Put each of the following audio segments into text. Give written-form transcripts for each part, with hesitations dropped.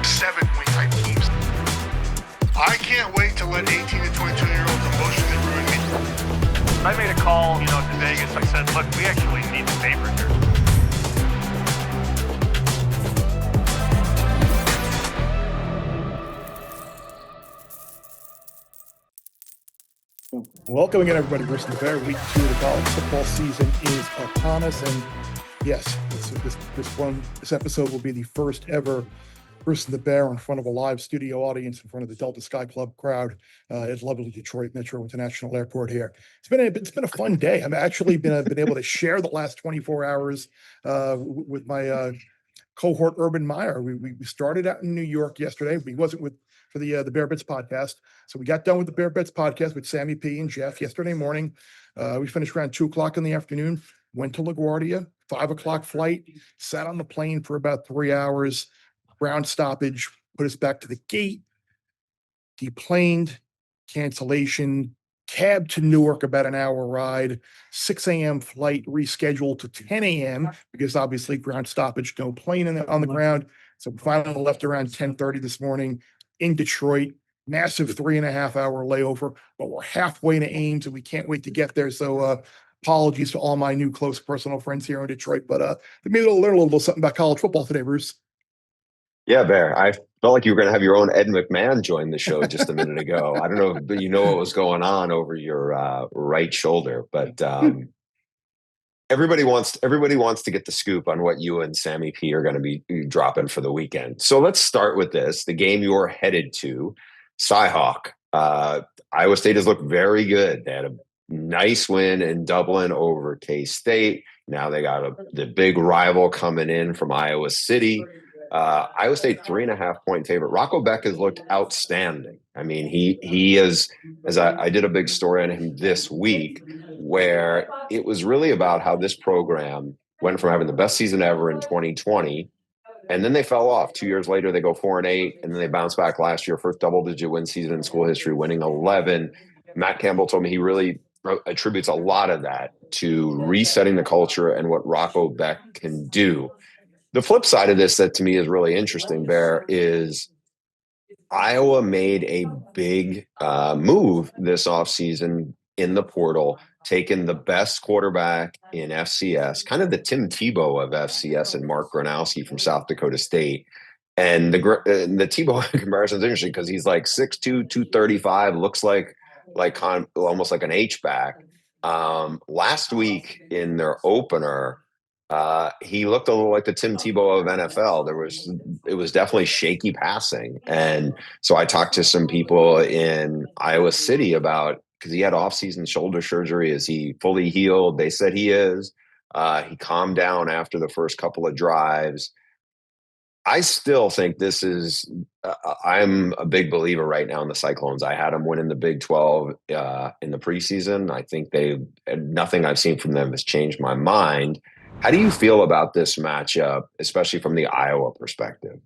7-win type teams. I can't wait to let 18 to 22-year-olds emotionally ruin me. I made a call, to Vegas. I said, look, we actually need the paper here. Welcome again, everybody. The Bear. Week 2 of the college football season is upon us, and yes, this episode will be the first ever the Bear in front of a live studio audience in front of the Delta Sky Club crowd at lovely Detroit Metro International Airport. Here, it's been a fun day. I've actually been able to share the last 24 hours with my cohort Urban Meyer. We started out in New York yesterday. We wasn't for the Bear Bits podcast. So we got done with the Bear Bits podcast with Sammy P and Jeff yesterday morning. We finished around 2:00 in the afternoon, went to LaGuardia, 5:00 flight, sat on the plane for about 3 hours, ground stoppage, put us back to the gate, deplaned, cancellation, cab to Newark, about an hour ride, 6 a.m. flight rescheduled to 10 a.m. because obviously ground stoppage, no plane on the ground. So we finally left around 10:30 this morning in Detroit. Massive 3.5-hour layover, but we're halfway to Ames and we can't wait to get there. So apologies to all my new close personal friends here in Detroit, but they made learn a little something about college football today, Bruce. Yeah, Bear. I felt like you were going to have your own Ed McMahon join the show just a minute ago. I don't know if you know what was going on over your right shoulder, but everybody wants to get the scoop on what you and Sammy P are going to be dropping for the weekend. So let's start with this: the game you're headed to, Cyhawk. Iowa State has looked very good. They had a nice win in Dublin over K-State. Now they got the big rival coming in from Iowa City. Iowa State 3.5-point favorite. Rocco Becht has looked outstanding. I mean, he is, as I did a big story on him this week, where it was really about how this program went from having the best season ever in 2020, and then they fell off. 2 years later, they go 4-8, and then they bounced back last year, first double-digit win season in school history, winning 11. Matt Campbell told me he really attributes a lot of that to resetting the culture and what Rocco Becht can do. The flip side of this that to me is really interesting, Bear, is Iowa made a big move this offseason in the portal, taking the best quarterback in FCS, kind of the Tim Tebow of FCS, and Mark Gronowski from South Dakota State. And the Tebow comparison is interesting because he's like 6'2", 235, looks like almost like an H-back. Last week in their opener, he looked a little like the Tim Tebow of NFL. It was definitely shaky passing. And so I talked to some people in Iowa City about, because he had off-season shoulder surgery. Is he fully healed? They said he is. He calmed down after the first couple of drives. I still think this is I'm a big believer right now in the Cyclones. I had them winning the Big 12 in the preseason. I think nothing I've seen from them has changed my mind. How do you feel about this matchup, especially from the Iowa perspective?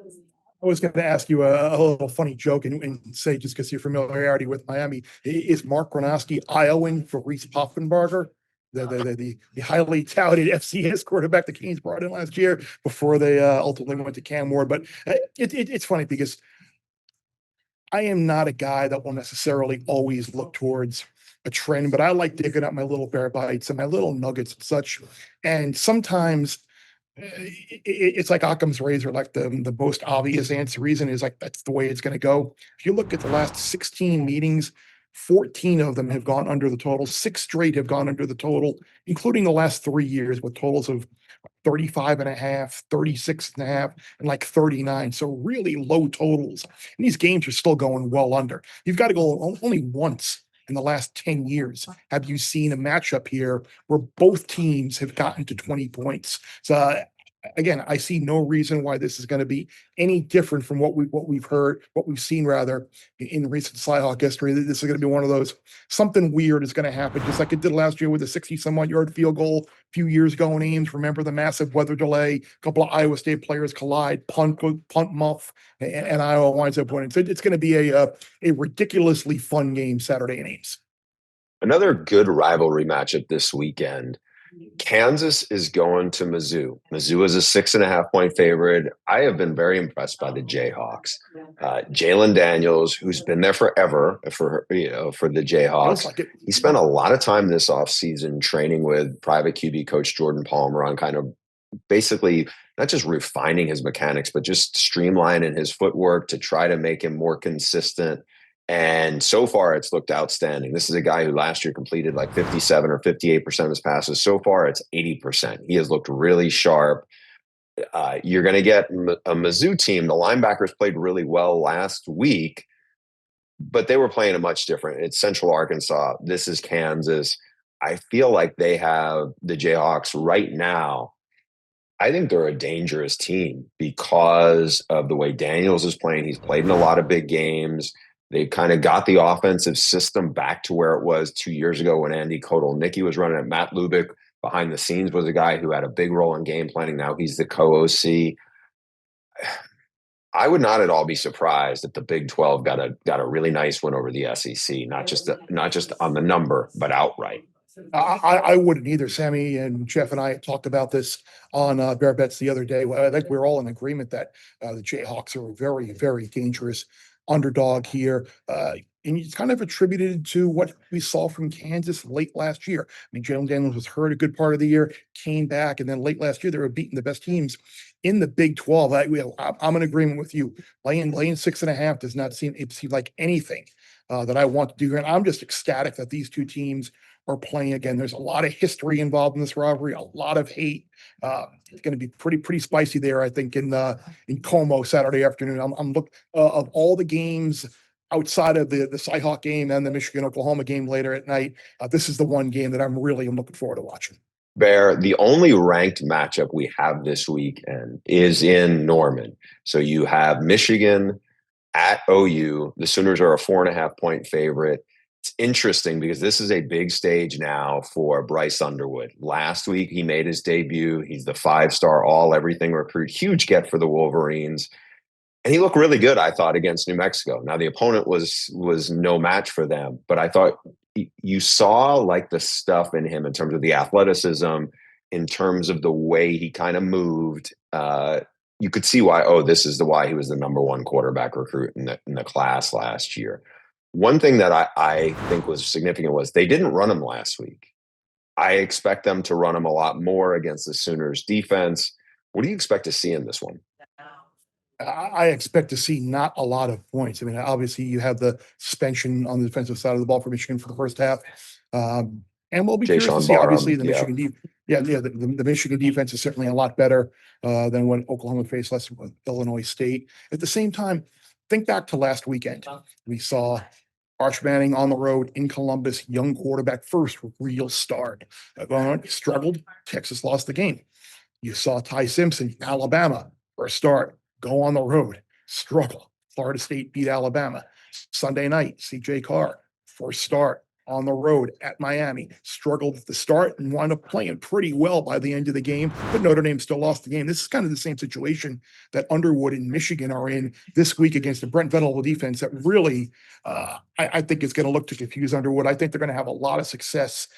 I was going to ask you a little funny joke and say, just because your familiarity with Miami, is Mark Gronowski Iowan for Reese Poffenbarger, the highly touted FCS quarterback the Canes brought in last year before they ultimately went to Cam Ward? But it's funny because I am not a guy that will necessarily always look towards a trend, but I like digging up my little bear bites and my little nuggets and such. And sometimes it's like Occam's razor, like the most obvious reason is like, that's the way it's going to go. If you look at the last 16 meetings, 14 of them have gone under the total. 6 straight have gone under the total, including the last 3 years with totals of 35.5, 36.5, and like 39. So really low totals. And these games are still going well under. You've got to go only once in the last 10 years have you seen a matchup here where both teams have gotten to 20 points. So again, I see no reason why this is going to be any different from what we've seen rather in recent Cyhawk history. This is going to be one of those, something weird is going to happen, just like it did last year with a 60-some-odd yard field goal a few years ago in Ames. Remember the massive weather delay? A couple of Iowa State players collide, punt muff, and Iowa winds up winning. So it's going to be a ridiculously fun game Saturday in Ames. Another good rivalry matchup this weekend. Kansas is going to Mizzou. Mizzou is a 6.5-point favorite. I have been very impressed by the Jayhawks. Jalen Daniels, who's been there forever for the Jayhawks, he spent a lot of time this offseason training with private QB coach Jordan Palmer on kind of basically not just refining his mechanics, but just streamlining his footwork to try to make him more consistent. And so far, it's looked outstanding. This is a guy who last year completed like 57 or 58% of his passes. So far, it's 80%. He has looked really sharp. You're going to get a Mizzou team. The linebackers played really well last week, but they were playing a much different. It's Central Arkansas. This is Kansas. I feel like they have the Jayhawks right now. I think they're a dangerous team because of the way Daniels is playing. He's played in a lot of big games. They've kind of got the offensive system back to where it was 2 years ago when Andy Kotelnicki was running it. Matt Lubick behind the scenes was a guy who had a big role in game planning. Now he's the co-OC. I would not at all be surprised if the Big 12 got a really nice win over the SEC, not just on the number, but outright. I wouldn't either. Sammy and Jeff and I talked about this on Bear Bets the other day. I think we're all in agreement that the Jayhawks are a very, very dangerous underdog here. And it's kind of attributed to what we saw from Kansas late last year. I mean, Jalen Daniels was hurt a good part of the year, came back, and then late last year they were beating the best teams in the Big 12. I'm in agreement with you. Laying 6.5 does not seem like anything that I want to do. And I'm just ecstatic that these two teams are playing again. There's a lot of history involved in this rivalry, a lot of hate. It's going to be pretty spicy there, I think, in Como Saturday afternoon. I'm look of all the games outside of the Cyhawk game and the Michigan-Oklahoma game later at night. This is the one game that I'm really looking forward to watching. Bear, the only ranked matchup we have this weekend is in Norman. So you have Michigan at OU. The Sooners are a 4.5-point favorite. It's interesting because this is a big stage now for Bryce Underwood. Last week, he made his debut. He's the 5-star all-everything recruit. Huge get for the Wolverines. And he looked really good, I thought, against New Mexico. Now, the opponent was no match for them, but I thought you saw like the stuff in him in terms of the athleticism, in terms of the way he kind of moved. You could see why, this is why he was the number one quarterback recruit in the class last year. One thing that I think was significant was they didn't run him last week. I expect them to run him a lot more against the Sooners defense. What do you expect to see in this one? I expect to see not a lot of points. I mean, obviously you have the suspension on the defensive side of the ball for Michigan for the first half. And we'll be curious to see, obviously, the Michigan the Michigan defense is certainly a lot better than what Oklahoma faced last with Illinois State. At the same time, think back to last weekend. We saw Arch Manning on the road in Columbus, young quarterback, first real start. Struggled. Texas lost the game. You saw Ty Simpson, Alabama, first start, go on the road, struggle. Florida State beat Alabama. Sunday night, CJ Carr, first start on the road at Miami, struggled at the start and wound up playing pretty well by the end of the game, but Notre Dame still lost the game. This is kind of the same situation that Underwood and Michigan are in this week against the Brent Venables defense that really, I think is going to look to confuse Underwood. I think they're going to have a lot of success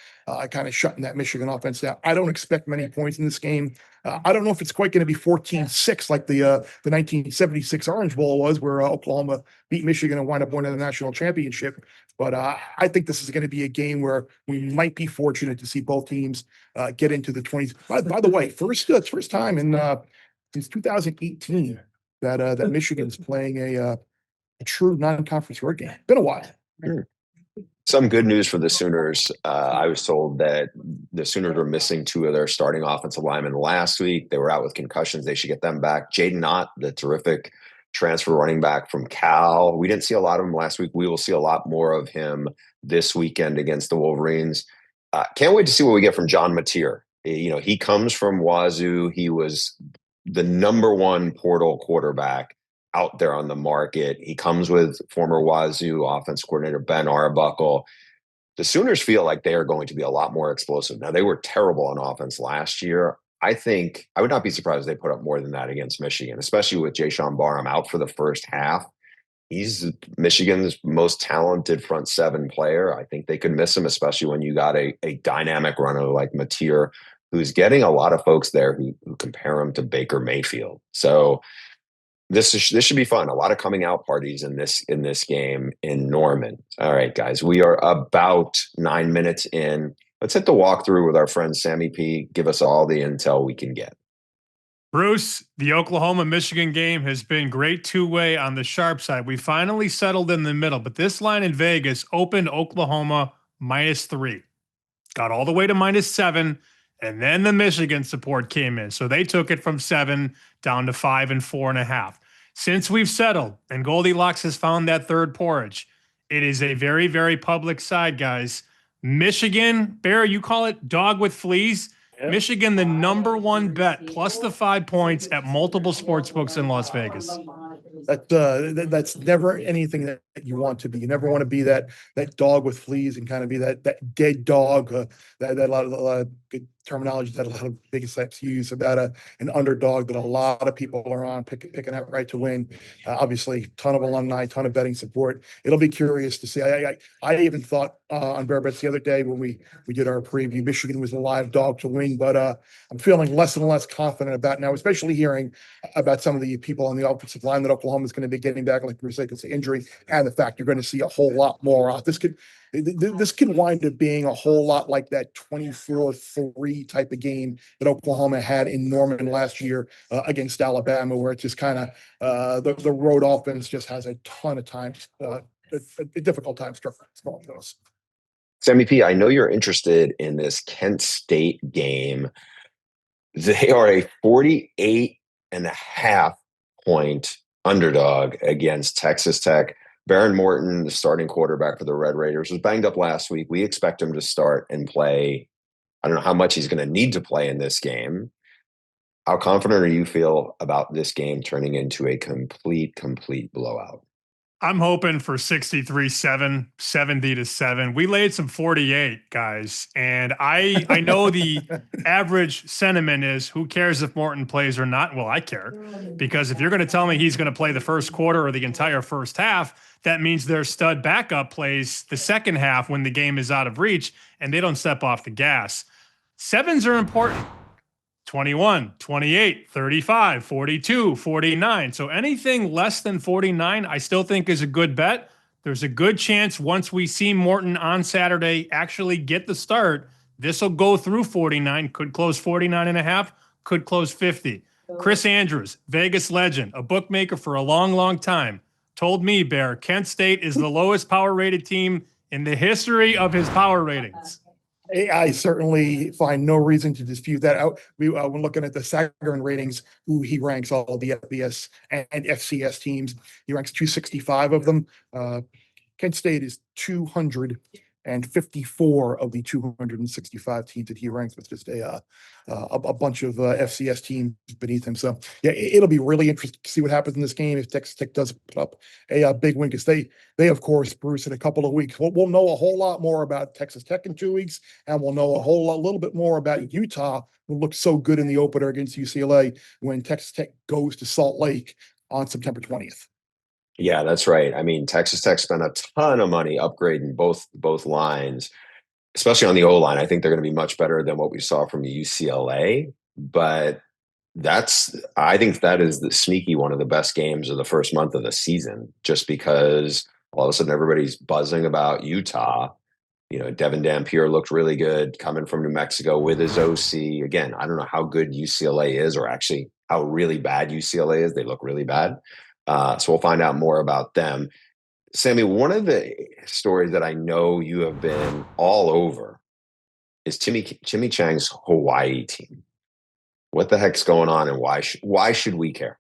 kind of shutting that Michigan offense down. I don't expect many points in this game. I don't know if it's quite going to be 14-6 like the 1976 Orange Bowl was, where Oklahoma beat Michigan and wound up winning the national championship. But I think this is going to be a game where we might be fortunate to see both teams get into the 20s. By the way, first time in since 2018 that Michigan's playing a true non-conference road game. Been a while. Some good news for the Sooners. I was told that the Sooners were missing 2 of their starting offensive linemen last week. They were out with concussions. They should get them back. Jaden Ott, the terrific transfer running back from Cal. We didn't see a lot of him last week. We will see a lot more of him this weekend against the Wolverines. Can't wait to see what we get from John Mateer. He comes from Wazoo. He was the number 1 portal quarterback out there on the market. He comes with former Wazoo offense coordinator Ben Arbuckle. The Sooners feel like they are going to be a lot more explosive. Now, they were terrible on offense last year. I think I would not be surprised if they put up more than that against Michigan, especially with Jayshon Barham out for the first half. He's Michigan's most talented front seven player. I think they could miss him, especially when you got a dynamic runner like Mateer, who's getting a lot of folks there who compare him to Baker Mayfield. So this should be fun. A lot of coming out parties in this game in Norman. All right, guys, we are about 9 minutes in. Let's hit the walkthrough with our friend Sammy P. Give us all the intel we can get. Bruce, the Oklahoma-Michigan game has been great two-way on the sharp side. We finally settled in the middle, but this line in Vegas opened Oklahoma -3, got all the way to -7, and then the Michigan support came in. So they took it from 7 down to 5 and 4.5. Since we've settled and Goldilocks has found that third porridge, it is a very, very public side, guys. Michigan, Bear, you call it dog with fleas. Yep. Michigan, the #1 bet, plus the 5 points at multiple sports books in Las Vegas. That's never anything that you want to be. You never want to be that dog with fleas and kind of be that dead dog. That a lot of good terminology that a lot of Vegas sites use about an underdog that a lot of people are on picking out right to win. Obviously, ton of alumni, ton of betting support. It'll be curious to see. I even thought on Bear Bets the other day when we did our preview, Michigan was a live dog to win, but I'm feeling less and less confident about now, especially hearing about some of the people on the offensive line that Oklahoma is going to be getting back, like Bruce said, injury, and the fact you're going to see a whole lot more. This could wind up being a whole lot like that 24-3 type of game that Oklahoma had in Norman last year against Alabama, where it's just kind of the road offense just has a ton of times, a difficult time scoring those. Sammy P, I know you're interested in this Kent State game. They are a 48.5 point underdog against Texas Tech. Baron Morton, the starting quarterback for the Red Raiders, was banged up last week. We expect him to start and play. I don't know how much he's going to need to play in this game. How confident are you feel about this game turning into a complete blowout? I'm hoping for 63-7, 70-7. We laid some 48, guys. And I know the average sentiment is, who cares if Morton plays or not? Well, I care, because if you're going to tell me he's going to play the first quarter or the entire first half, that means their stud backup plays the second half when the game is out of reach and they don't step off the gas. Sevens are important. 21, 28, 35, 42, 49. So anything less than 49, I still think is a good bet. There's a good chance once we see Morton on Saturday actually get the start, this will go through 49, could close 49.5, could close 50. Chris Andrews, Vegas legend, a bookmaker for a long, long time, told me, Bear, Kent State is the lowest power rated team in the history of his power ratings. I certainly find no reason to dispute that. When looking at the Sagarin ratings, who he ranks all the FBS and FCS teams, he ranks 265 of them. Kent State is 254 of the 265 teams that he ranks, with just a bunch of FCS teams beneath him. So yeah, it'll be really interesting to see what happens in this game if Texas Tech does put up a big win, because they of course, Bruce, in a couple of weeks we'll know a whole lot more about Texas Tech in 2 weeks, and we'll know a little bit more about Utah, who looked so good in the opener against UCLA when Texas Tech goes to Salt Lake on September 20th. Yeah, that's right. I mean, Texas Tech spent a ton of money upgrading both lines, especially on the O-line. I think they're going to be much better than what we saw from UCLA, but I think that is the sneaky one of the best games of the first month of the season, just because all of a sudden everybody's buzzing about Utah. You know, Devin Dampier looked really good coming from New Mexico with his OC. Again, I don't know how good UCLA is, or actually how really bad UCLA is. They look really bad. So we'll find out more about them. Sammy, one of the stories that I know you have been all over is Jimmy Chang's Hawaii team. What the heck's going on, and why should we care?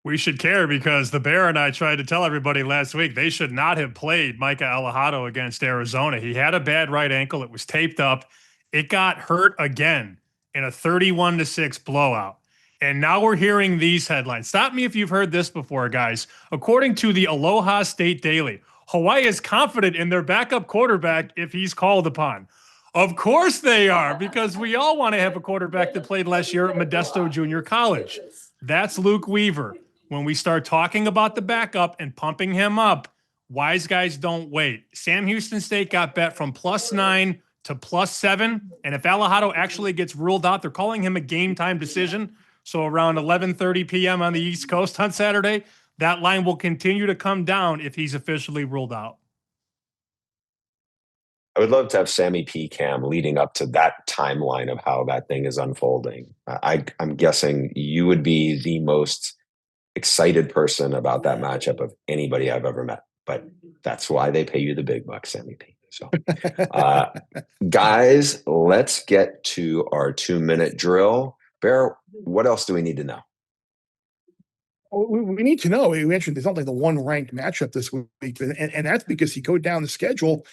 We should care because the Bear and I tried to tell everybody last week they should not have played Micah Alejado against Arizona. He had a bad right ankle. It was taped up. It got hurt again in a 31-6 blowout. And now we're hearing these headlines. Stop me if you've heard this before, guys. According to the Aloha State Daily, Hawaii is confident in their backup quarterback if he's called upon. Of course they are, because we all want to have a quarterback that played last year at Modesto Junior College. That's Luke Weaver. when we start talking about the backup and pumping him up, wise guys don't wait. Sam Houston State got bet from +9 to +7. And if Alejado actually gets ruled out, they're calling him a game time decision. So around 11:30 p.m. on the East Coast on Saturday, that line will continue to come down if he's officially ruled out. I would love to have Sammy P cam leading up to that timeline of how that thing is unfolding. I'm guessing you would be the most excited person about that matchup of anybody I've ever met, but that's why they pay you the big bucks, Sammy P. So, guys, let's get to our 2-minute drill. Bear, what else do we need to know? We need to know. We mentioned there's only the one ranked matchup this week, and that's because you go down the schedule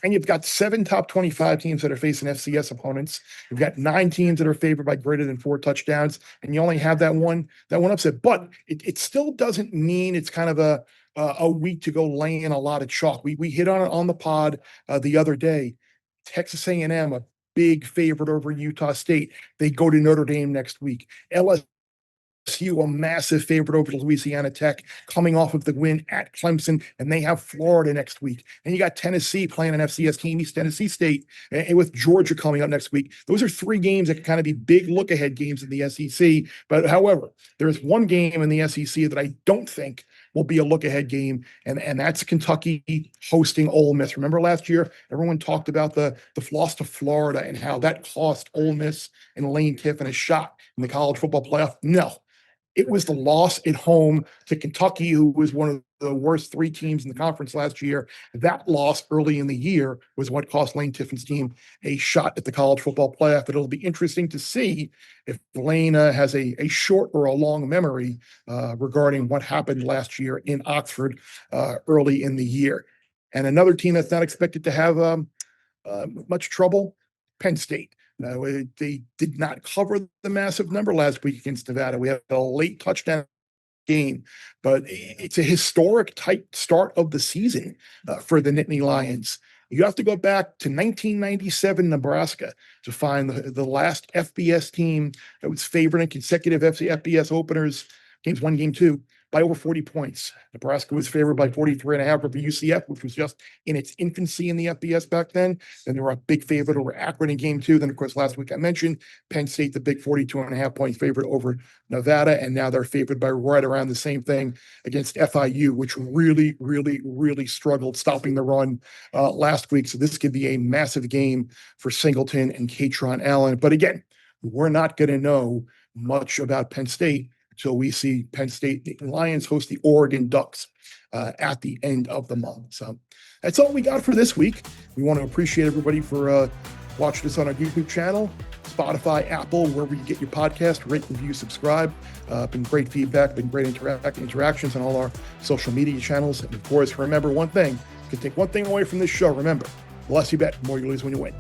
and you've got 7 top 25 teams that are facing FCS opponents. You've got 9 teams that are favored by greater than 4 touchdowns, and you only have that one upset. But it still doesn't mean it's kind of a week to go laying a lot of chalk. We hit on the pod the other day. Texas A&M, a big favorite over Utah State. They go to Notre Dame next week. LSU, a massive favorite over Louisiana Tech, coming off of the win at Clemson, and they have Florida next week. And you got Tennessee playing an FCS team, East Tennessee State, and with Georgia coming up next week. Those are 3 games that can kind of be big look-ahead games in the SEC. But however, there is one game in the SEC that I don't think will be a look-ahead game, and that's Kentucky hosting Ole Miss. Remember last year, everyone talked about the loss to Florida and how that cost Ole Miss and Lane Kiffin a shot in the college football playoff. No. It was the loss at home to Kentucky, who was one of the worst 3 teams in the conference last year. That loss early in the year was what cost Lane Kiffin's team a shot at the college football playoff. But it'll be interesting to see if Lane has a short or a long memory regarding what happened last year in Oxford early in the year. And another team that's not expected to have much trouble, Penn State. They did not cover the massive number last week against Nevada. We had a late touchdown game, but it's a historic type start of the season for the Nittany Lions. You have to go back to 1997 Nebraska to find the last FBS team that was favored in consecutive FBS openers, games 1, game 2, by over 40 points. Nebraska was favored by 43.5 over UCF, which was just in its infancy in the FBS back then. Then they were a big favorite over Akron in game 2. Then, of course, last week I mentioned Penn State, the big 42.5 point favorite over Nevada. And now they're favored by right around the same thing against FIU, which really, really, really struggled stopping the run last week. So this could be a massive game for Singleton and Katron Allen. But again, we're not going to know much about Penn State until we see Penn State the Lions host the Oregon Ducks at the end of the month. So that's all we got for this week. We want to appreciate everybody for watching us on our YouTube channel, Spotify, Apple, wherever you get your podcast. Rate, review, subscribe. Been great feedback, been great interactions on all our social media channels. And of course, remember one thing, you can take one thing away from this show. Remember, the less you bet, the more you lose when you win.